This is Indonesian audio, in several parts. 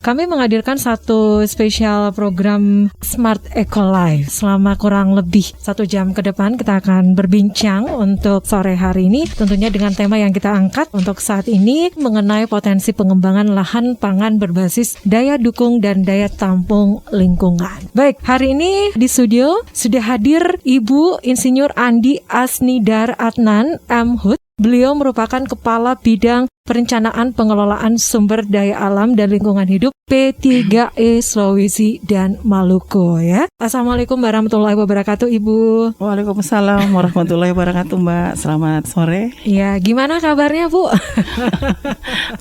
kami menghadirkan satu spesial program Smart Eco Life. Selama kurang lebih 1 jam ke depan kita akan berbincang untuk sore hari ini tentunya dengan tema yang kita angkat untuk saat ini mengenai potensi pengembangan lahan pangan berbasis daya dukung dan daya tampung lingkungan. Baik, hari ini di studio sudah hadir Ibu Insinyur Andi Asnidar Adnan M.Hud. Beliau merupakan Kepala Bidang Perencanaan Pengelolaan Sumber Daya Alam dan Lingkungan Hidup P3E Sulawesi dan Maluku ya. Assalamualaikum warahmatullahi wabarakatuh Ibu. Waalaikumsalam warahmatullahi wabarakatuh Mbak. Selamat sore. Ya, gimana kabarnya Bu?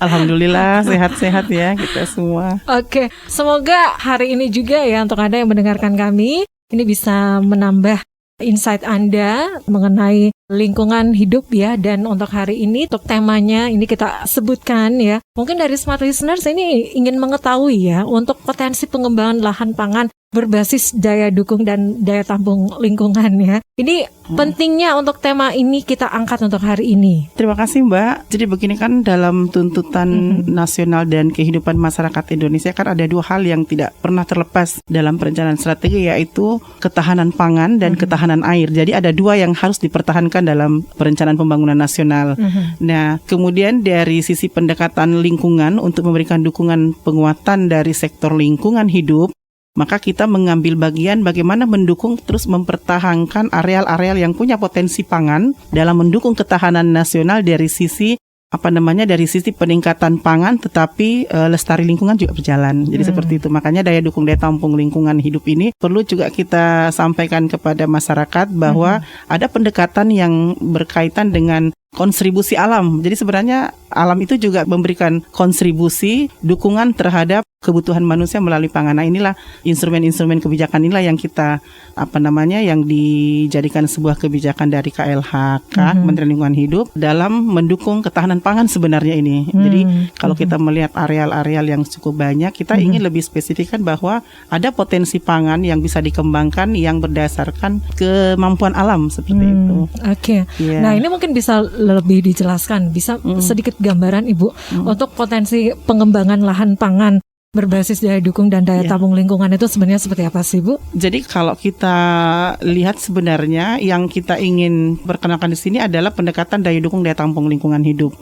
Alhamdulillah sehat-sehat ya kita semua. Oke, semoga hari ini juga ya untuk Anda yang mendengarkan kami ini bisa menambah insight Anda mengenai lingkungan hidup ya. Dan untuk hari ini, untuk temanya ini kita sebutkan ya. Mungkin dari Smart Listeners ini ingin mengetahui ya untuk potensi pengembangan lahan pangan berbasis daya dukung dan daya tampung lingkungan ya. Ini pentingnya untuk tema ini kita angkat untuk hari ini. Terima kasih Mbak. Jadi begini kan dalam tuntutan nasional dan kehidupan masyarakat Indonesia kan ada 2 hal yang tidak pernah terlepas dalam perencanaan strategi, yaitu ketahanan pangan dan ketahanan air. Jadi ada 2 yang harus dipertahankan dalam perencanaan pembangunan nasional. Nah, kemudian dari sisi pendekatan lingkungan untuk memberikan dukungan penguatan dari sektor lingkungan hidup, maka kita mengambil bagian bagaimana mendukung terus mempertahankan areal-areal yang punya potensi pangan dalam mendukung ketahanan nasional dari sisi dari sisi peningkatan pangan, tetapi lestari lingkungan juga berjalan. Jadi seperti itu. Makanya daya dukung daya tampung lingkungan hidup ini perlu juga kita sampaikan kepada masyarakat bahwa ada pendekatan yang berkaitan dengan kontribusi alam. Jadi sebenarnya alam itu juga memberikan kontribusi dukungan terhadap kebutuhan manusia melalui pangan. Nah, inilah instrumen-instrumen kebijakan inilah yang kita yang dijadikan sebuah kebijakan dari KLHK, Kementerian Lingkungan Hidup dalam mendukung ketahanan pangan sebenarnya ini. Jadi kalau kita melihat areal-areal yang cukup banyak, kita ingin lebih spesifikkan bahwa ada potensi pangan yang bisa dikembangkan yang berdasarkan kemampuan alam seperti itu. Oke. Yeah. Nah, ini mungkin bisa lebih dijelaskan, bisa sedikit gambaran Ibu untuk potensi pengembangan lahan pangan berbasis daya dukung dan daya tampung lingkungan itu sebenarnya seperti apa sih Bu? Jadi kalau kita lihat sebenarnya yang kita ingin perkenalkan di sini adalah pendekatan daya dukung daya tampung lingkungan hidup.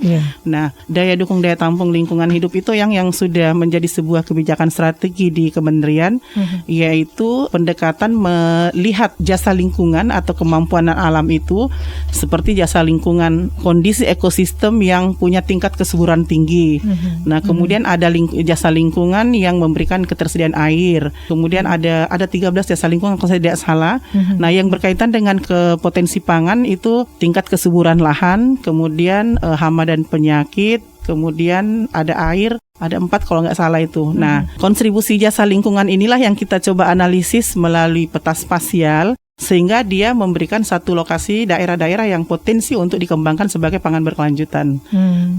Nah, daya dukung daya tampung lingkungan hidup itu yang sudah menjadi sebuah kebijakan strategi di kementerian, yaitu pendekatan melihat jasa lingkungan atau kemampuan alam itu seperti jasa lingkungan kondisi ekosistem yang punya tingkat kesuburan tinggi. Nah, kemudian ada jasa lingkungan yang memberikan ketersediaan air. Kemudian ada 13 jasa lingkungan kalau saya tidak salah. Nah, yang berkaitan dengan potensi pangan itu tingkat kesuburan lahan, kemudian hama dan penyakit, kemudian ada air, ada 4 kalau nggak salah itu. Nah, kontribusi jasa lingkungan inilah yang kita coba analisis melalui peta spasial, sehingga dia memberikan satu lokasi daerah-daerah yang potensi untuk dikembangkan sebagai pangan berkelanjutan.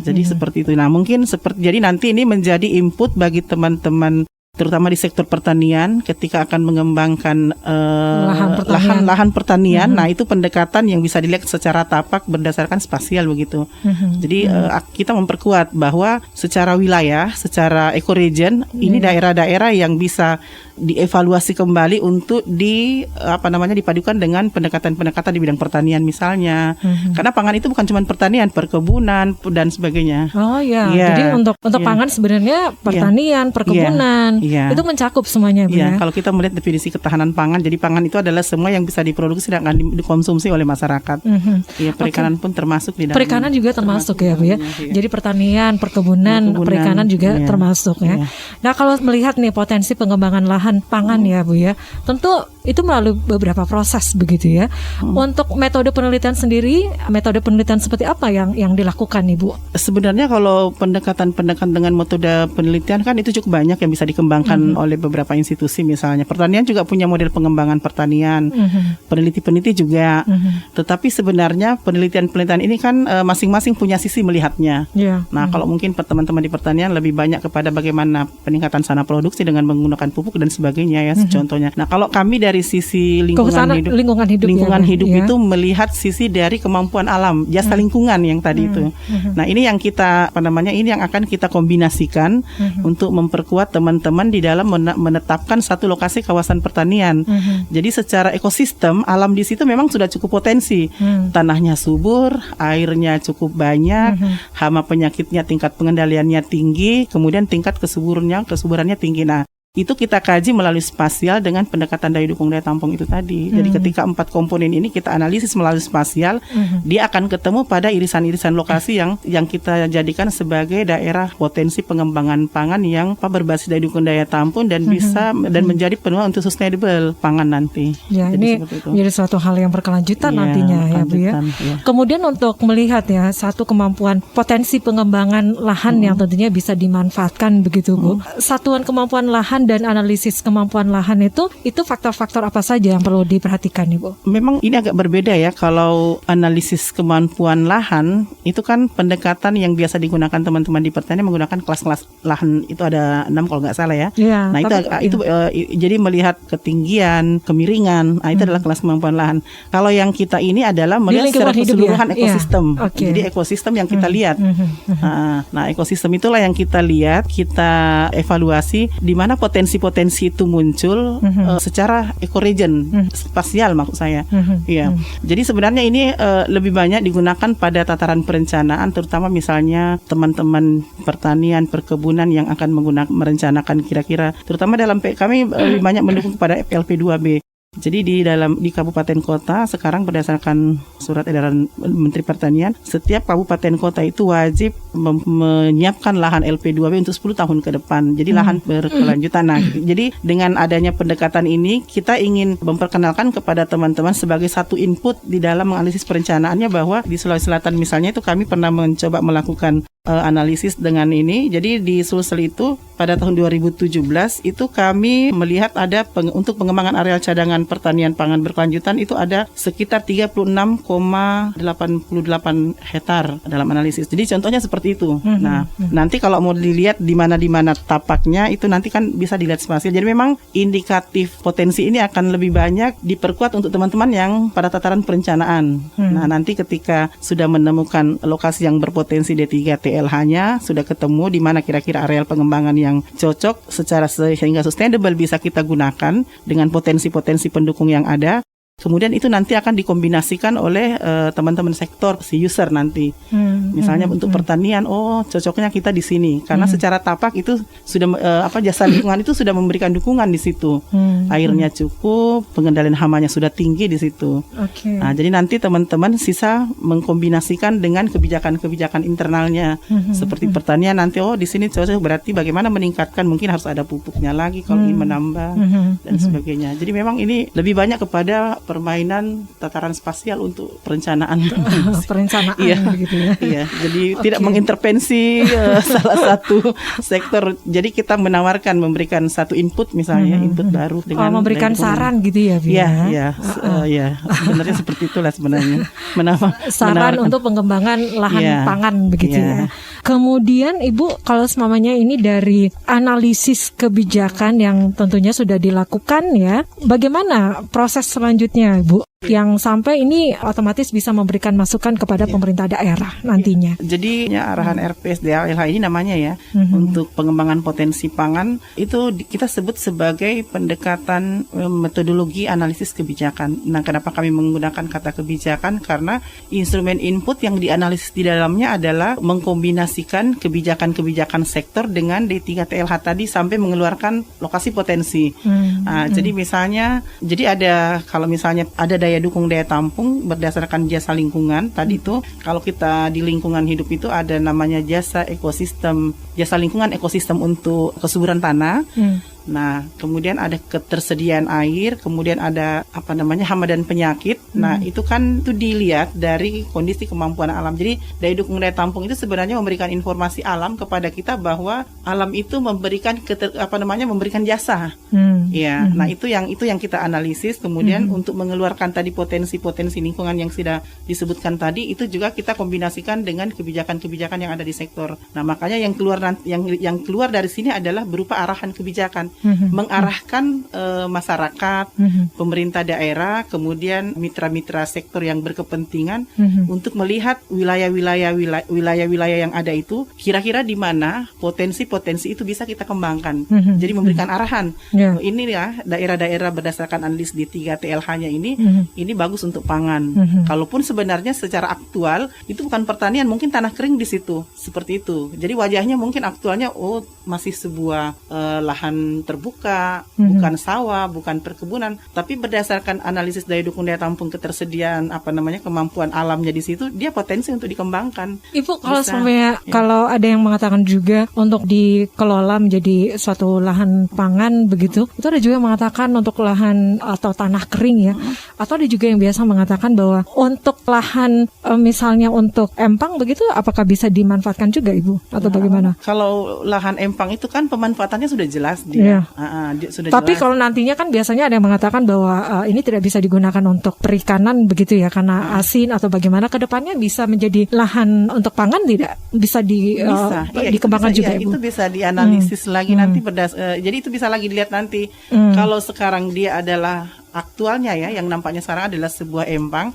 Jadi seperti itu. Nah, mungkin jadi nanti ini menjadi input bagi teman-teman terutama di sektor pertanian ketika akan mengembangkan lahan pertanian. Nah, itu pendekatan yang bisa dilihat secara tapak berdasarkan spasial begitu. Jadi kita memperkuat bahwa secara wilayah, secara ekoregion, ini daerah-daerah yang bisa dievaluasi kembali untuk dipadukan dengan pendekatan-pendekatan di bidang pertanian misalnya. Karena pangan itu bukan cuma pertanian, perkebunan dan sebagainya. Oh ya. Jadi untuk pangan sebenarnya pertanian, perkebunan itu mencakup semuanya Bu ya. Kalau kita melihat definisi ketahanan pangan, jadi pangan itu adalah semua yang bisa diproduksi dan akan dikonsumsi oleh masyarakat. Perikanan pun termasuk di dalam. Perikanan juga termasuk ya Bu ya. Jadi pertanian, perkebunan, perikanan juga termasuk ya. Nah, kalau melihat nih potensi pengembangan lahan pangan ya Bu ya, tentu itu melalui beberapa proses begitu ya. Untuk metode penelitian sendiri, metode penelitian seperti apa yang dilakukan Ibu? Sebenarnya kalau pendekatan dengan metode penelitian kan itu cukup banyak yang bisa dikembangkan oleh beberapa institusi. Misalnya pertanian juga punya model pengembangan pertanian, peneliti-peneliti juga. Tetapi sebenarnya penelitian-penelitian ini kan masing-masing punya sisi melihatnya. Nah, kalau mungkin teman-teman di pertanian lebih banyak kepada bagaimana peningkatan sana produksi dengan menggunakan pupuk dan sebagainya ya, contohnya. Nah, kalau kami dari dari sisi lingkungan hidup itu melihat sisi dari kemampuan alam, jasa lingkungan yang tadi itu. Nah, ini yang kita ini yang akan kita kombinasikan untuk memperkuat teman-teman di dalam menetapkan satu lokasi kawasan pertanian. Jadi secara ekosistem alam di situ memang sudah cukup potensi. Tanahnya subur, airnya cukup banyak, hama penyakitnya tingkat pengendaliannya tinggi, kemudian tingkat kesuburannya tinggi. Nah, itu kita kaji melalui spasial dengan pendekatan daya dukung daya tampung itu tadi. Jadi ketika 4 komponen ini kita analisis melalui spasial, dia akan ketemu pada irisan-irisan lokasi yang kita jadikan sebagai daerah potensi pengembangan pangan yang berbasis daya dukung daya tampung dan bisa dan menjadi peluang untuk sustainable pangan nanti. Ya, jadi ini menjadi suatu hal yang berkelanjutan nantinya ya Bu ya. Kemudian untuk melihat ya satu kemampuan potensi pengembangan lahan yang tentunya bisa dimanfaatkan begitu Bu. Satuan kemampuan lahan dan analisis kemampuan lahan itu faktor-faktor apa saja yang perlu diperhatikan Ibu? Memang ini agak berbeda ya. Kalau analisis kemampuan lahan itu kan pendekatan yang biasa digunakan teman-teman di pertanian menggunakan kelas-kelas lahan itu ada 6 kalau nggak salah ya. Nah itu jadi melihat ketinggian, kemiringan, itu adalah kelas kemampuan lahan. Kalau yang kita ini adalah melihat secara keseluruhan ekosistem. Jadi ekosistem yang kita lihat. Nah ekosistem itulah yang kita lihat, kita evaluasi di mana potensi-potensi itu muncul secara ekoregion, spasial maksud saya. Jadi sebenarnya ini lebih banyak digunakan pada tataran perencanaan, terutama misalnya teman-teman pertanian, perkebunan yang akan merencanakan kira-kira, terutama dalam kami lebih banyak mendukung kepada LP2B. Jadi di kabupaten kota sekarang berdasarkan surat edaran Menteri Pertanian, setiap kabupaten kota itu wajib menyiapkan lahan LP2B untuk 10 tahun ke depan. Jadi lahan berkelanjutan. Nah, jadi dengan adanya pendekatan ini kita ingin memperkenalkan kepada teman-teman sebagai satu input di dalam menganalisis perencanaannya, bahwa di Sulawesi Selatan misalnya itu kami pernah mencoba melakukan analisis dengan ini. Jadi di Sulsel itu pada tahun 2017 itu kami melihat ada untuk pengembangan areal cadangan pertanian pangan berkelanjutan itu ada sekitar 36,88 hektar dalam analisis. Jadi contohnya seperti itu. Nah, nanti kalau mau dilihat di mana tapaknya itu nanti kan bisa dilihat spasial. Jadi memang indikatif potensi ini akan lebih banyak diperkuat untuk teman-teman yang pada tataran perencanaan. Nah, nanti ketika sudah menemukan lokasi yang berpotensi D3 TLH-nya, sudah ketemu di mana kira-kira areal pengembangan yang cocok secara sehingga sustainable bisa kita gunakan dengan potensi-potensi pendukung yang ada. Kemudian itu nanti akan dikombinasikan oleh teman-teman sektor, si user nanti. Misalnya untuk pertanian, cocoknya kita di sini karena secara tapak itu sudah jasa lingkungan itu sudah memberikan dukungan di situ. Airnya cukup, pengendalian hamanya sudah tinggi di situ. Nah, jadi nanti teman-teman sisa mengkombinasikan dengan kebijakan-kebijakan internalnya. Seperti pertanian nanti di sini cocok, berarti bagaimana meningkatkan, mungkin harus ada pupuknya lagi kalau ingin menambah dan sebagainya. Jadi memang ini lebih banyak kepada permainan tataran spasial untuk perencanaan. Perencanaan begitu ya. Iya, jadi tidak mengintervensi salah satu sektor. Jadi kita memberikan satu input misalnya, input baru dengan memberikan saran gitu ya, Bia. Iya, sebenarnya seperti itulah sebenarnya. Saran untuk pengembangan lahan pangan begitu ya. Kemudian Ibu, kalau semamanya ini dari analisis kebijakan yang tentunya sudah dilakukan ya, bagaimana proses selanjutnya Bu? Yang sampai ini otomatis bisa memberikan masukan kepada pemerintah daerah nantinya. Jadi arahan RPSDA-LH ini namanya ya, untuk pengembangan potensi pangan itu kita sebut sebagai pendekatan metodologi analisis kebijakan. Nah, kenapa kami menggunakan kata kebijakan? Karena instrumen input yang dianalisis di dalamnya adalah mengkombinasikan kebijakan-kebijakan sektor dengan D3 TLH tadi sampai mengeluarkan lokasi potensi. Jadi misalnya, kalau misalnya ada daya dukung daya tampung berdasarkan jasa lingkungan tadi itu, kalau kita di lingkungan hidup itu ada namanya jasa lingkungan ekosistem untuk kesuburan tanah. Nah, kemudian ada ketersediaan air, kemudian ada hama dan penyakit. Nah, itu kan itu dilihat dari kondisi kemampuan alam. Jadi daya dukung daya tampung itu sebenarnya memberikan informasi alam kepada kita bahwa alam itu memberikan memberikan jasa. Ya, nah itu yang kita analisis. Kemudian untuk mengeluarkan tadi potensi-potensi lingkungan yang sudah disebutkan tadi, itu juga kita kombinasikan dengan kebijakan-kebijakan yang ada di sektor. Nah, makanya yang keluar dari sini adalah berupa arahan kebijakan, mengarahkan masyarakat, pemerintah daerah, kemudian mitra-mitra sektor yang berkepentingan untuk melihat wilayah-wilayah yang ada itu kira-kira di mana potensi-potensi itu bisa kita kembangkan. Jadi memberikan arahan. Ini ya daerah-daerah berdasarkan analisis di 3 TLH-nya ini bagus untuk pangan. Kalaupun sebenarnya secara aktual itu bukan pertanian, mungkin tanah kering di situ. Seperti itu. Jadi wajahnya mungkin aktualnya masih sebuah lahan terbuka, bukan sawah, bukan perkebunan, tapi berdasarkan analisis daya dukung daya tampung, ketersediaan kemampuan alamnya di situ, dia potensi untuk dikembangkan. Ibu, kalau ada yang mengatakan juga untuk dikelola menjadi suatu lahan pangan begitu, itu ada juga yang mengatakan untuk lahan atau tanah kering ya, atau ada juga yang biasa mengatakan bahwa untuk lahan misalnya untuk empang begitu, apakah bisa dimanfaatkan juga Ibu atau bagaimana? Kalau lahan empang itu kan pemanfaatannya sudah jelas dia. Sudah tapi jelas. Kalau nantinya kan biasanya ada yang mengatakan bahwa ini tidak bisa digunakan untuk perikanan begitu ya, karena asin atau bagaimana, ke depannya bisa menjadi lahan untuk pangan, tidak bisa dikembangkan juga Ibu? Itu bisa dianalisis lagi nanti jadi itu bisa lagi dilihat nanti. Kalau sekarang dia adalah aktualnya ya, yang nampaknya sekarang adalah sebuah empang,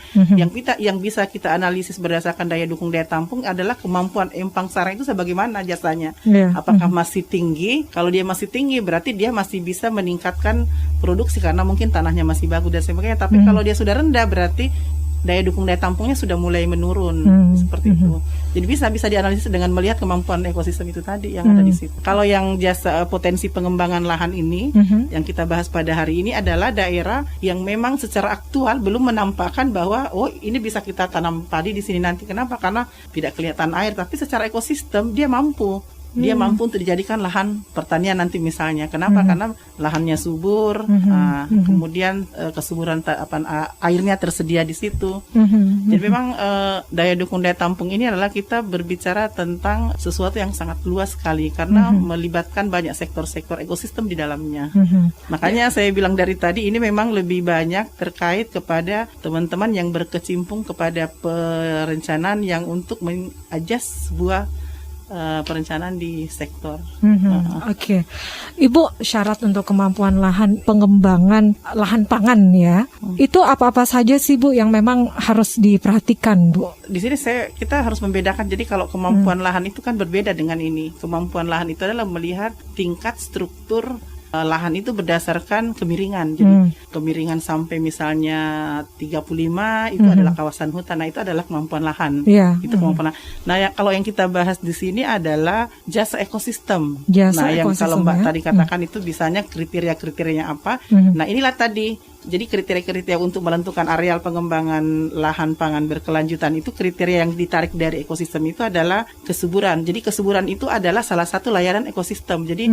yang bisa kita analisis berdasarkan daya dukung daya tampung adalah kemampuan empang sekarang itu sebagaimana jasanya. Apakah masih tinggi? Kalau dia masih tinggi berarti dia masih bisa meningkatkan produksi karena mungkin tanahnya masih bagus dan sebagainya. Tapi kalau dia sudah rendah berarti daya dukung daya tampungnya sudah mulai menurun, seperti itu. Jadi bisa dianalisis dengan melihat kemampuan ekosistem itu tadi yang ada di situ. Kalau yang jasa potensi pengembangan lahan ini yang kita bahas pada hari ini adalah daerah yang memang secara aktual belum menampakkan bahwa ini bisa kita tanam padi di sini nanti. Kenapa? Karena tidak kelihatan air, tapi secara ekosistem dia mampu. Dia mampu untuk dijadikan lahan pertanian nanti misalnya. Kenapa? Karena lahannya subur, kemudian kesuburan airnya tersedia di situ. Jadi memang daya dukung daya tampung ini adalah kita berbicara tentang sesuatu yang sangat luas sekali karena melibatkan banyak sektor-sektor ekosistem di dalamnya. Makanya saya bilang dari tadi ini memang lebih banyak terkait kepada teman-teman yang berkecimpung kepada perencanaan yang untuk mengajas sebuah perencanaan di sektor. Oke. Ibu, syarat untuk kemampuan pengembangan lahan pangan ya, itu apa-apa saja sih Bu yang memang harus diperhatikan Bu? Di sini kita harus membedakan. Jadi kalau kemampuan lahan itu kan berbeda dengan ini. Kemampuan lahan itu adalah melihat tingkat struktur lahan itu berdasarkan kemiringan. Jadi kemiringan sampai misalnya 35 itu adalah kawasan hutan. Nah, itu adalah kemampuan lahan. Itu kemampuan lahan. Nah, kalau yang kita bahas di sini adalah jasa ekosistem. Yang kalau Mbak tadi katakan itu bisanya kriteria-kriterianya apa. Nah, inilah tadi. Jadi kriteria-kriteria untuk menentukan areal pengembangan lahan pangan berkelanjutan itu kriteria yang ditarik dari ekosistem itu adalah kesuburan. Jadi kesuburan itu adalah salah satu layanan ekosistem. Jadi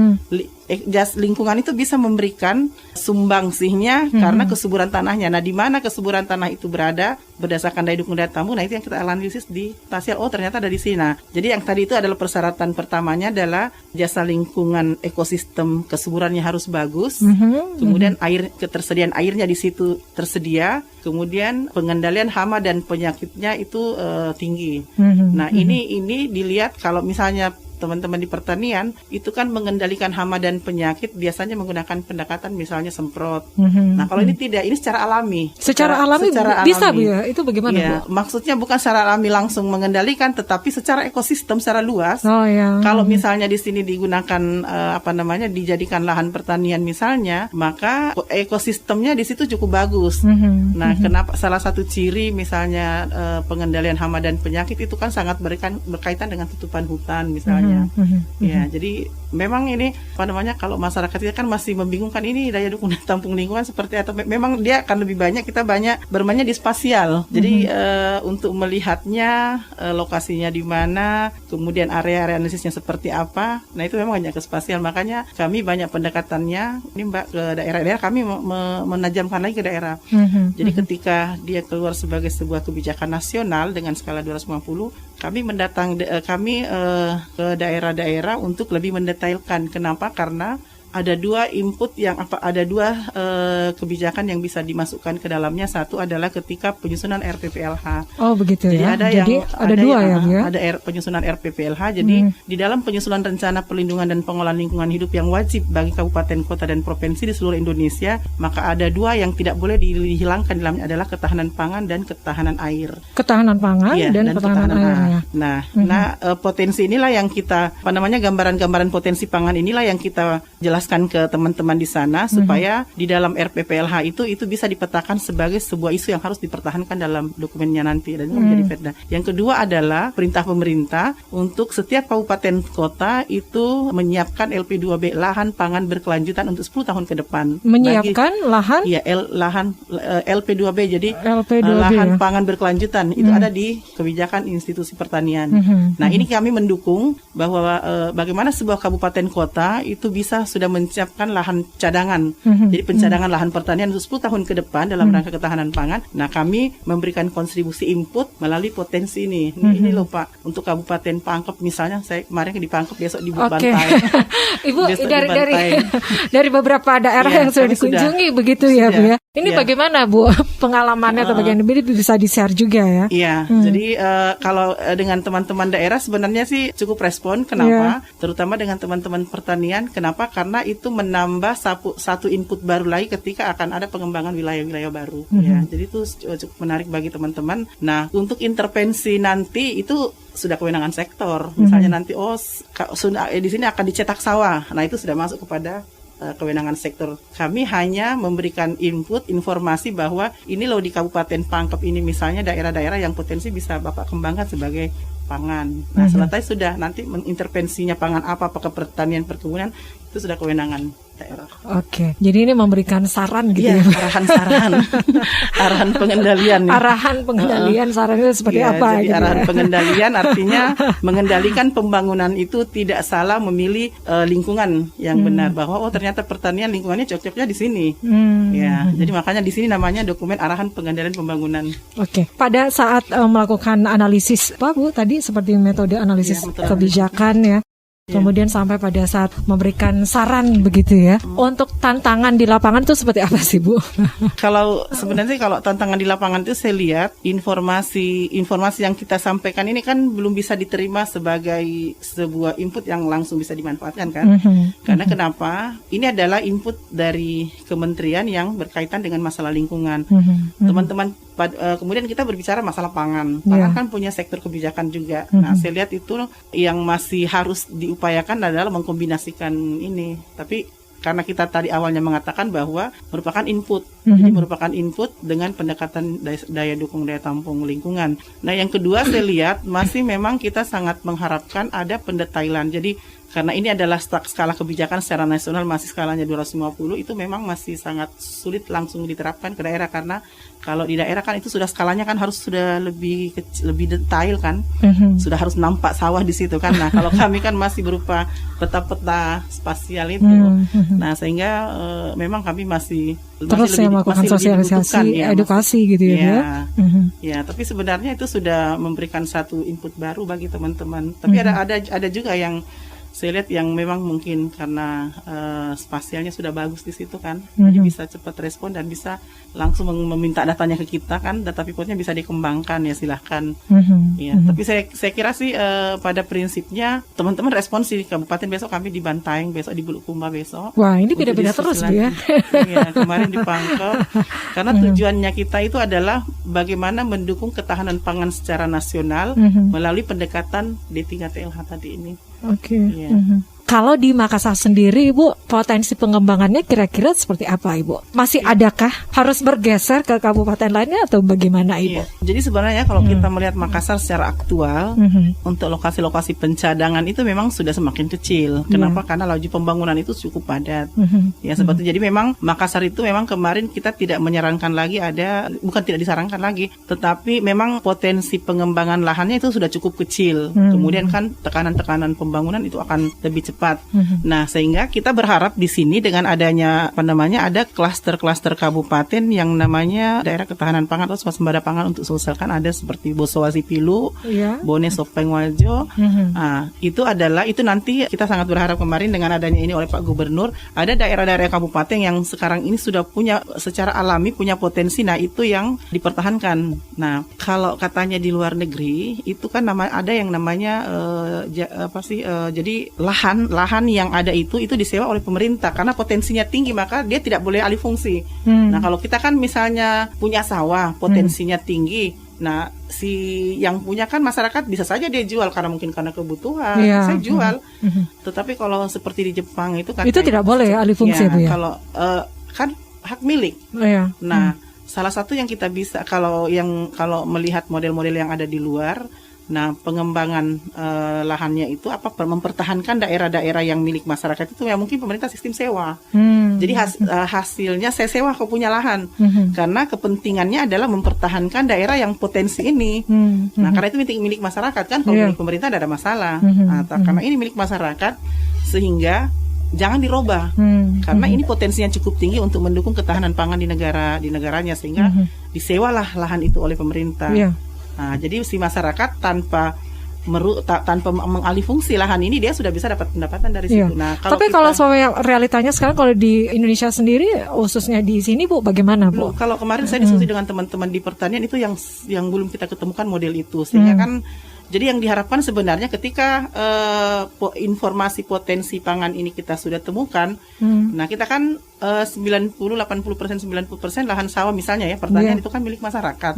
lingkungan itu bisa memberikan sumbangsihnya karena kesuburan tanahnya. Nah, di mana kesuburan tanah itu berada berdasarkan daya dukung daya tampung, nah itu yang kita analisis di Tasial. Ternyata ada di sini. Nah, jadi yang tadi itu adalah persyaratan pertamanya adalah jasa lingkungan ekosistem kesuburannya harus bagus. Kemudian ketersediaan airnya di situ tersedia, kemudian pengendalian hama dan penyakitnya itu tinggi. Nah, ini dilihat kalau misalnya teman-teman di pertanian itu kan mengendalikan hama dan penyakit biasanya menggunakan pendekatan misalnya semprot. Nah, kalau ini tidak, ini secara alami. Secara alami bisa Bu ya? Itu bagaimana Bu? Maksudnya bukan secara alami langsung mengendalikan, tetapi secara ekosistem secara luas. Kalau misalnya di sini digunakan dijadikan lahan pertanian misalnya, maka ekosistemnya di situ cukup bagus. Nah, kenapa salah satu ciri misalnya pengendalian hama dan penyakit itu kan sangat berkaitan dengan tutupan hutan misalnya. ya. Ya, jadi memang ini kalau masyarakat kita kan masih membingungkan ini daya dukung daya tampung lingkungan seperti atau memang dia akan lebih banyak, kita banyak bermainnya di spasial. Jadi untuk melihatnya lokasinya di mana, kemudian area-area analisisnya seperti apa. Nah, itu memang hanya ke spasial. Makanya kami banyak pendekatannya ini Mbak ke daerah-daerah, kami menajamkan lagi ke daerah. Jadi ketika dia keluar sebagai sebuah kebijakan nasional dengan skala 250, kami ke daerah-daerah untuk lebih mendetailkan. Kenapa? Karena ada dua kebijakan yang bisa dimasukkan ke dalamnya. Satu adalah ketika penyusunan RPPLH. Oh, begitu. Jadi ya. Ada penyusunan RPPLH. Jadi di dalam penyusunan rencana perlindungan dan pengelolaan lingkungan hidup yang wajib bagi kabupaten, kota, dan provinsi di seluruh Indonesia, maka ada dua yang tidak boleh dihilangkan dalamnya adalah ketahanan pangan dan ketahanan air. Ketahanan pangan dan ketahanan air. Ya. Nah, potensi inilah yang kita gambaran-gambaran potensi pangan inilah yang kita jelaskan ke teman-teman di sana supaya di dalam RPPLH itu bisa dipetakan sebagai sebuah isu yang harus dipertahankan dalam dokumennya nanti dan menjadi perda. Yang kedua adalah perintah pemerintah untuk setiap kabupaten kota itu menyiapkan LP2B, lahan pangan berkelanjutan untuk 10 tahun ke depan. Menyiapkan lahan? Iya, LP2B. Jadi LP2B, lahan pangan berkelanjutan itu ada di kebijakan institusi pertanian. Nah, ini kami mendukung bahwa bagaimana sebuah kabupaten kota itu bisa sudah menyiapkan lahan cadangan. Jadi pencadangan lahan pertanian untuk 10 tahun ke depan dalam rangka ketahanan pangan. Nah, kami memberikan kontribusi input melalui potensi ini. Ini loh Pak, untuk Kabupaten Pangkep misalnya, saya kemarin di Pangkep, besok di Bantai. Ibu dari beberapa daerah yang sudah dikunjungi begitu ya Bu ya. Ini bagaimana Bu pengalamannya atau bagian ini bisa di-share juga ya? Iya, jadi kalau dengan teman-teman daerah sebenarnya sih cukup respon. Kenapa? Terutama dengan teman-teman pertanian. Kenapa? Karena itu menambah satu input baru lagi ketika akan ada pengembangan wilayah-wilayah baru. Ya, jadi itu cukup menarik bagi teman-teman. Nah, untuk intervensi nanti itu sudah kewenangan sektor. Misalnya nanti di sini akan dicetak sawah. Nah, itu sudah masuk kepada kewenangan sektor. Kami hanya memberikan input informasi bahwa ini loh di Kabupaten Pangkep ini misalnya daerah-daerah yang potensi bisa Bapak kembangkan sebagai pangan. Nah, selesai sudah nanti mengintervensinya pangan apa ke pertanian perkebunan itu sudah kewenangan daerah. Oke, jadi ini memberikan saran gitu ya? Arahan pengendalian. Ya. Arahan pengendalian, sarannya seperti apa? Jadi gitu arahan pengendalian artinya mengendalikan pembangunan itu tidak salah memilih lingkungan yang benar, bahwa ternyata pertanian lingkungannya cocoknya di sini. Jadi makanya di sini namanya dokumen arahan pengendalian pembangunan. Oke. Pada saat melakukan analisis, Pak Bu tadi seperti metode analisis kebijakan ya. Kemudian sampai pada saat memberikan saran begitu ya. Untuk tantangan di lapangan itu seperti apa sih Bu? Kalau tantangan di lapangan itu saya lihat informasi yang kita sampaikan ini kan belum bisa diterima sebagai sebuah input yang langsung bisa dimanfaatkan kan. Karena kenapa? Ini adalah input dari kementerian yang berkaitan dengan masalah lingkungan. Teman-teman kemudian kita berbicara masalah pangan. Pangan kan punya sektor kebijakan juga. Nah, saya lihat itu yang masih harus diupayakan adalah mengkombinasikan ini. Tapi karena kita tadi awalnya mengatakan bahwa merupakan input. Jadi merupakan input dengan pendekatan daya dukung daya tampung lingkungan. Nah, yang kedua saya lihat masih memang kita sangat mengharapkan ada pendetailan. Jadi karena ini adalah skala kebijakan secara nasional masih skalanya 250, itu memang masih sangat sulit langsung diterapkan ke daerah, karena kalau di daerah kan itu sudah skalanya kan harus sudah lebih detail kan, sudah harus nampak sawah di situ kan. Nah, kalau kami kan masih berupa peta-peta spasial itu. Nah, sehingga memang kami masih melakukan sosialisasi, edukasi gitu ya. Ya, tapi sebenarnya itu sudah memberikan satu input baru bagi teman-teman. Tapi ada juga yang saya lihat yang memang mungkin karena spasialnya sudah bagus di situ kan, jadi bisa cepat respon dan bisa langsung meminta datanya ke kita kan, data pivotnya bisa dikembangkan ya, silahkan. Tapi saya kira sih pada prinsipnya teman-teman respons di kabupaten, besok kami di Bantaeng, besok di Bulukumba besok. Wah, ini beda-beda terus ya. Kemarin di Pangkep. Karena tujuannya kita itu adalah bagaimana mendukung ketahanan pangan secara nasional melalui pendekatan D3TLH tadi ini. Oke. Kalau di Makassar sendiri, Ibu, potensi pengembangannya kira-kira seperti apa, Ibu? Masih adakah harus bergeser ke kabupaten lainnya atau bagaimana, Ibu? Iya. Jadi sebenarnya kalau kita melihat Makassar secara aktual, untuk lokasi-lokasi pencadangan itu memang sudah semakin kecil. Kenapa? Karena laju pembangunan itu cukup padat. Ya, seperti jadi memang Makassar itu memang kemarin kita tidak menyarankan lagi bukan tidak disarankan lagi, tetapi memang potensi pengembangan lahannya itu sudah cukup kecil. Kemudian kan tekanan-tekanan pembangunan itu akan lebih cepat. Nah, sehingga kita berharap di sini dengan adanya ada klaster-klaster kabupaten yang namanya daerah ketahanan pangan atau swasembada pangan untuk sosial, kan ada seperti Bosowasi Pilu, Bone Sopeng Wajo. Itu nanti kita sangat berharap kemarin dengan adanya ini oleh Pak Gubernur, ada daerah-daerah kabupaten yang sekarang ini sudah punya secara alami punya potensi. Nah, itu yang dipertahankan. Nah, kalau katanya di luar negeri itu kan ada yang namanya jadi lahan yang ada itu disewa oleh pemerintah karena potensinya tinggi, maka dia tidak boleh alih fungsi. Nah, kalau kita kan misalnya punya sawah potensinya tinggi, nah si yang punya kan masyarakat bisa saja dia jual karena kebutuhan, saya jual. Tetapi kalau seperti di Jepang itu kan tidak boleh alih fungsi, Bu, ya. Kalau kan hak milik. Nah, salah satu yang kita bisa kalau melihat model-model yang ada di luar. Nah, pengembangan lahannya itu mempertahankan daerah-daerah yang milik masyarakat itu ya mungkin pemerintah sistem sewa. Jadi hasilnya saya sewa kau punya lahan. Karena kepentingannya adalah mempertahankan daerah yang potensi ini. Nah, karena itu milik masyarakat kan, kalau milik pemerintah tidak ada masalah. Karena ini milik masyarakat sehingga jangan dirubah. Karena ini potensinya cukup tinggi untuk mendukung ketahanan pangan di negaranya sehingga disewalah lahan itu oleh pemerintah. Nah, jadi si masyarakat tanpa mengalih fungsi lahan ini dia sudah bisa dapat pendapatan dari situ. Nah, kalau realitanya sekarang kalau di Indonesia sendiri, khususnya di sini, Bu, bagaimana, Bu? Kalau kemarin saya diskusi dengan teman-teman di pertanian itu yang belum kita ketemukan model itu, sehingga kan jadi yang diharapkan sebenarnya ketika informasi potensi pangan ini kita sudah temukan, nah kita kan 90%, 90%, 90% lahan sawah misalnya ya, pertanian itu kan milik masyarakat.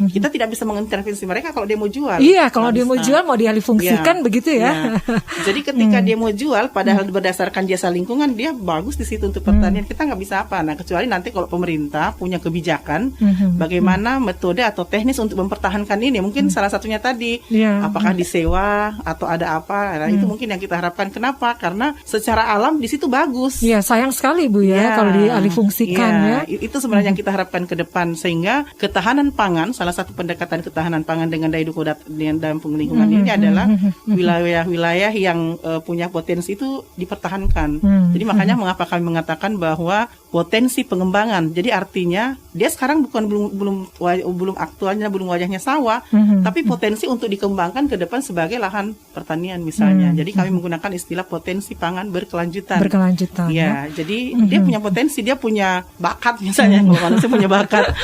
Kita tidak bisa mengintervensi mereka kalau dia mau jual. Kalau dia mau jual, mau dialih fungsikan begitu ya. Jadi ketika dia mau jual, padahal berdasarkan jasa lingkungan dia bagus di situ untuk pertanian, kita nggak bisa apa. Nah, kecuali nanti kalau pemerintah punya kebijakan bagaimana metode atau teknis untuk mempertahankan ini, mungkin salah satunya tadi. Apakah disewa atau ada apa? Nah, itu mungkin yang kita harapkan. Kenapa? Karena secara alam di situ bagus. Sayang sekali, Bu, ya kalau dialih fungsikan. Itu sebenarnya yang kita harapkan ke depan, sehingga ketahanan pangan, salah satu pendekatan ketahanan pangan dengan daya dukung dalam lingkungan ini adalah wilayah-wilayah yang punya potensi itu dipertahankan. Jadi makanya mengapa kami mengatakan bahwa potensi pengembangan. Jadi artinya dia sekarang belum aktualnya, belum wajahnya sawah, tapi potensi untuk dikembangkan ke depan sebagai lahan pertanian misalnya. Jadi kami menggunakan istilah potensi pangan berkelanjutan. Ya, jadi dia punya potensi, dia punya bakat misalnya. Kalau manusia punya bakat,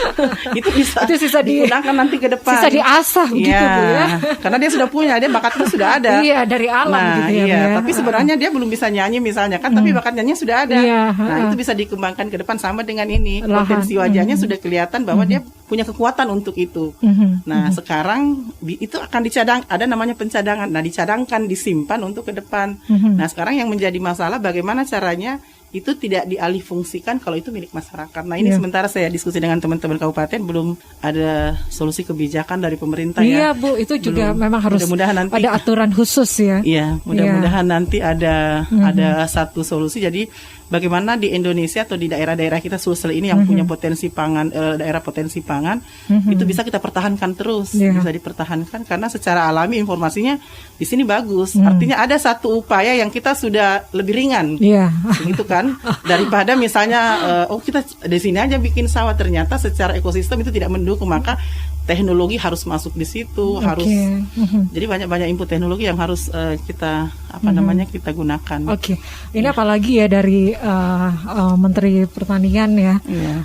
itu bisa digunakan nanti ke depan. Bisa diasah gitu, Bu, ya. Karena dia sudah punya, dia bakatnya sudah ada. Dari alam gitu ya. Tapi sebenarnya dia belum bisa nyanyi misalnya kan, tapi bakat nyanyi sudah ada. Nah, itu bisa dikembangkan ke depan sama dengan ini. Potensi wajahnya sudah kelihatan bahwa dia punya kekuatan untuk itu. Nah, sekarang itu akan ada namanya pencadangan. Nah, dicadangkan, disimpan untuk ke depan. Nah, sekarang yang menjadi masalah bagaimana caranya itu tidak dialih fungsikan kalau itu milik masyarakat. Nah, ini sementara saya diskusi dengan teman-teman kabupaten belum ada solusi kebijakan dari pemerintah ya. Bu, itu juga memang harus nanti ada aturan khusus ya. Iya, mudah-mudahan nanti ada satu solusi. Jadi bagaimana di Indonesia atau di daerah-daerah kita Sulsel ini yang punya potensi pangan, daerah potensi pangan, itu bisa kita pertahankan terus, bisa dipertahankan karena secara alami informasinya di sini bagus. Artinya ada satu upaya yang kita sudah lebih ringan, begitu kan? Daripada misalnya, kita di sini aja bikin sawah, ternyata secara ekosistem itu tidak mendukung, maka teknologi harus masuk di situ, harus. Jadi banyak input teknologi yang harus kita kita gunakan. Ini apalagi ya dari Menteri Pertanian ya.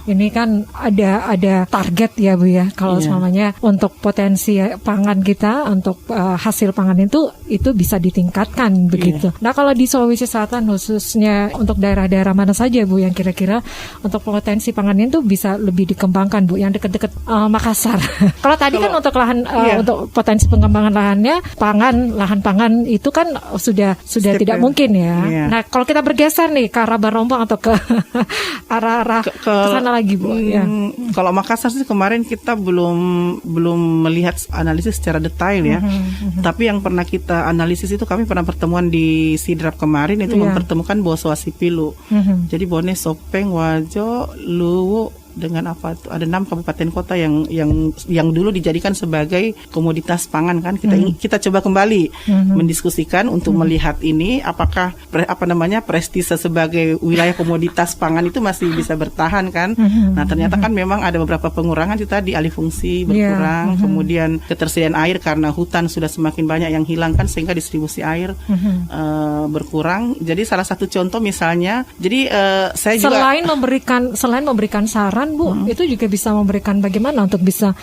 Ini kan ada target ya, Bu, ya. Kalau semuanya untuk potensi pangan kita, untuk hasil pangan itu bisa ditingkatkan begitu. Nah, kalau di Sulawesi Selatan khususnya untuk daerah-daerah mana saja, Bu, yang kira-kira untuk potensi pangannya itu bisa lebih dikembangkan, Bu, yang dekat-dekat Makassar. Kalau untuk lahan untuk potensi pengembangan lahan pangan itu kan sudah sudah tidak mungkin ya. Nah, kalau kita bergeser nih ke arah Barombong atau ke arah ke sana lagi, Bu. Kalau Makassar sih kemarin kita belum melihat analisis secara detail ya. Tapi yang pernah kita analisis itu, kami pernah pertemuan di Sidrap kemarin itu mempertemukan Bosowa Sipilu. Jadi Bone, Sopeng, Wajo, Luwu, dengan apa itu ada 6 kabupaten kota yang dulu dijadikan sebagai komoditas pangan kan. Kita coba kembali mendiskusikan untuk melihat ini apakah prestise sebagai wilayah komoditas pangan itu masih bisa bertahan kan. Nah, ternyata kan memang ada beberapa pengurangan itu tadi, alih fungsi berkurang, kemudian ketersediaan air karena hutan sudah semakin banyak yang hilang kan, sehingga distribusi air berkurang. Jadi salah satu contoh misalnya, jadi saya juga selain memberikan saran, Bu, itu juga bisa memberikan bagaimana untuk bisa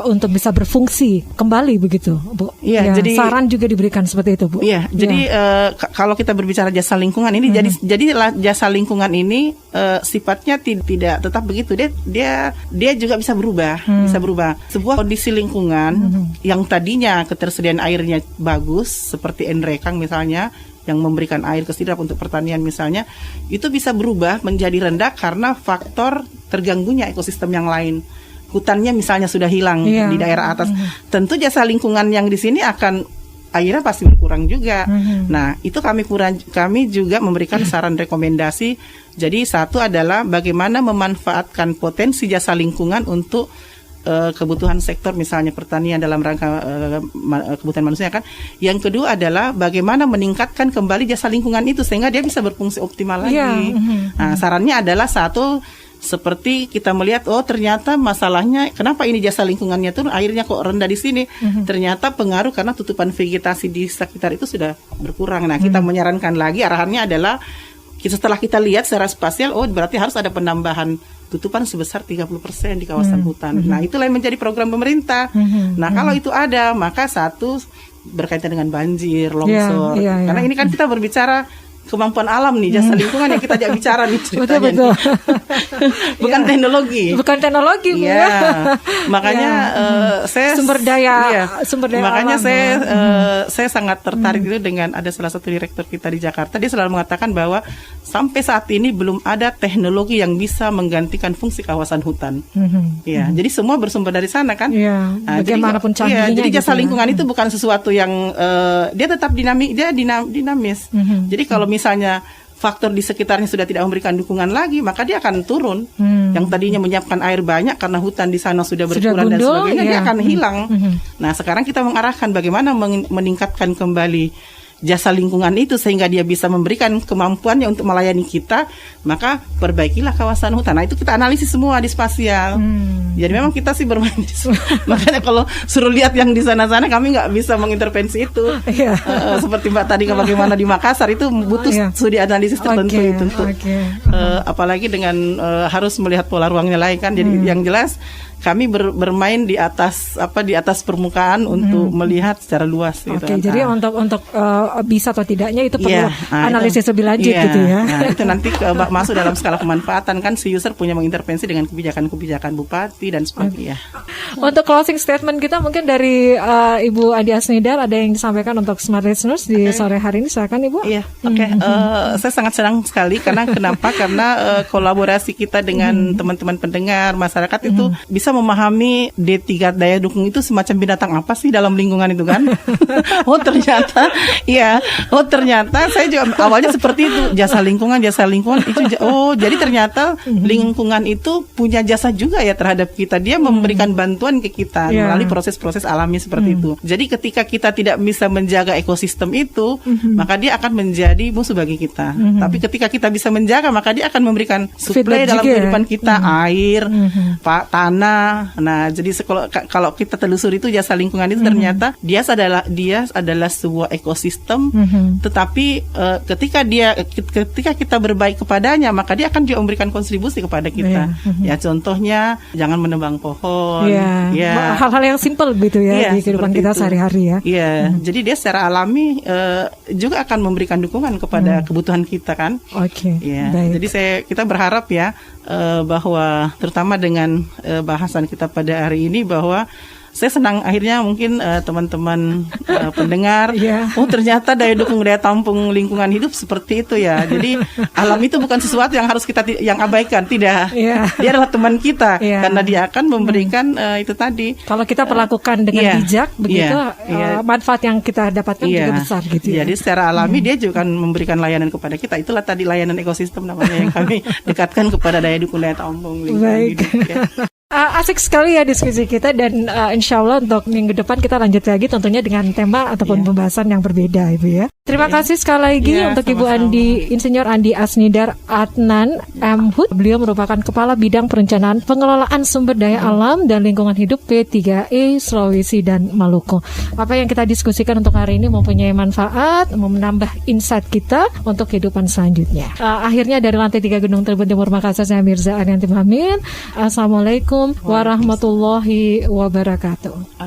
untuk bisa berfungsi kembali begitu, Bu. Iya, jadi saran juga diberikan seperti itu, Bu. Iya, jadi kalau kita berbicara jasa lingkungan ini, jadi jasa lingkungan ini sifatnya tidak tetap begitu. Dia juga bisa berubah, Sebuah kondisi lingkungan yang tadinya ketersediaan airnya bagus seperti Enrekang misalnya, yang memberikan air ke Sidrap untuk pertanian misalnya, itu bisa berubah menjadi rendah karena faktor terganggunya ekosistem yang lain. Hutannya misalnya sudah hilang di daerah atas. Tentu jasa lingkungan yang di sini akan airnya pasti berkurang juga. Nah, itu kami juga memberikan saran rekomendasi. Jadi satu adalah bagaimana memanfaatkan potensi jasa lingkungan untuk kebutuhan sektor misalnya pertanian dalam rangka kebutuhan manusia kan. Yang kedua adalah bagaimana meningkatkan kembali jasa lingkungan itu sehingga dia bisa berfungsi optimal lagi. Nah, sarannya adalah satu, seperti kita melihat, ternyata masalahnya kenapa ini jasa lingkungannya tuh airnya kok rendah di sini. Ternyata pengaruh karena tutupan vegetasi di sekitar itu sudah berkurang. Nah, kita menyarankan lagi, arahannya adalah setelah kita lihat secara spasial, berarti harus ada penambahan tutupan sebesar 30% di kawasan hutan. Nah, itulah yang menjadi program pemerintah. Nah, kalau itu ada, maka satu berkaitan dengan banjir, longsor. Karena ini kan kita berbicara kemampuan alam nih, jasa lingkungan yang kita ajak bicara nih ceritanya. Betul. Bukan teknologi. Bukan teknologi, Bu. Makanya saya sumber daya makanya alam. Saya sangat tertarik itu dengan ada salah satu direktur kita di Jakarta, dia selalu mengatakan bahwa sampai saat ini belum ada teknologi yang bisa menggantikan fungsi kawasan hutan. Jadi semua bersumber dari sana kan. Bagaimanapun canggihnya. Jadi jasa lingkungan itu bukan sesuatu yang dia tetap dinamis. Jadi kalau misalnya faktor di sekitarnya sudah tidak memberikan dukungan lagi, maka dia akan turun. Yang tadinya menyiapkan air banyak karena hutan di sana sudah berkurang dan sebagainya, dia akan hilang. Nah, sekarang kita mengarahkan bagaimana meningkatkan kembali jasa lingkungan itu sehingga dia bisa memberikan kemampuannya untuk melayani kita, maka perbaikilah kawasan hutan. Nah, itu kita analisis semua di spasial. Jadi memang kita sih bermain di makanya kalau suruh lihat yang di sana-sana kami nggak bisa mengintervensi itu. Seperti Mbak tadi bagaimana di Makassar itu butuh studi analisis tertentu itu. Apalagi dengan harus melihat pola ruangnya lain kan. Jadi yang jelas kami bermain di atas permukaan untuk melihat secara luas gitu. Jadi untuk bisa atau tidaknya itu perlu analisis lebih lanjut gitu ya. Nah, itu nanti masuk dalam skala pemanfaatan kan, si user punya mengintervensi dengan kebijakan bupati dan sebagainya. Untuk closing statement kita mungkin dari Ibu Adi Asnidar ada yang disampaikan untuk Smart Listeners di sore hari ini, silakan Ibu. Saya sangat senang sekali karena kolaborasi kita dengan teman-teman pendengar masyarakat itu bisa memahami D3 daya dukung itu semacam binatang apa sih dalam lingkungan itu kan. Ternyata saya juga awalnya seperti itu, jasa lingkungan itu jadi ternyata lingkungan itu punya jasa juga ya terhadap kita, dia memberikan bantuan ke kita melalui proses-proses alami seperti itu. Jadi ketika kita tidak bisa menjaga ekosistem itu, maka dia akan menjadi musuh bagi kita. Tapi ketika kita bisa menjaga, maka dia akan memberikan suplai dalam kehidupan kita, air, tanah. Nah, jadi kalau kita telusuri itu jasa lingkungan itu ternyata dia adalah sebuah ekosistem, tetapi ketika kita berbaik kepadanya, maka dia akan juga memberikan kontribusi kepada kita. Ya, contohnya jangan menebang pohon. Hal-hal yang simpel gitu ya di kehidupan kita sehari-hari ya. Jadi dia secara alami juga akan memberikan dukungan kepada kebutuhan kita kan. Jadi kita berharap ya bahwa terutama dengan bahasan kita pada hari ini bahwa saya senang akhirnya mungkin teman-teman pendengar, oh ternyata daya dukung daya tampung lingkungan hidup seperti itu ya. Jadi alam itu bukan sesuatu yang harus kita yang abaikan, tidak. Dia adalah teman kita karena dia akan memberikan itu tadi. Kalau kita perlakukan dengan bijak, begitu manfaat yang kita dapatkan juga besar gitu. Jadi secara alami dia juga akan memberikan layanan kepada kita. Itulah tadi layanan ekosistem namanya yang kami dekatkan kepada daya dukung daya tampung lingkungan hidup. Asik sekali ya diskusi kita, dan insya Allah untuk minggu depan kita lanjut lagi tentunya dengan tema ataupun pembahasan yang berbeda, Ibu ya. Terima kasih sekali lagi untuk Ibu Andi, Insinyur Andi Asnidar Adnan M. Hud. Beliau merupakan Kepala Bidang Perencanaan Pengelolaan Sumber Daya Alam dan Lingkungan Hidup P3E Sulawesi dan Maluku. Apa yang kita diskusikan untuk hari ini mempunyai manfaat, menambah insight kita untuk kehidupan selanjutnya. Akhirnya dari lantai 3 Gedung Tribun Timur Makassar, saya Mirza Arianti Muhammad. Assalamualaikum warahmatullahi wabarakatuh.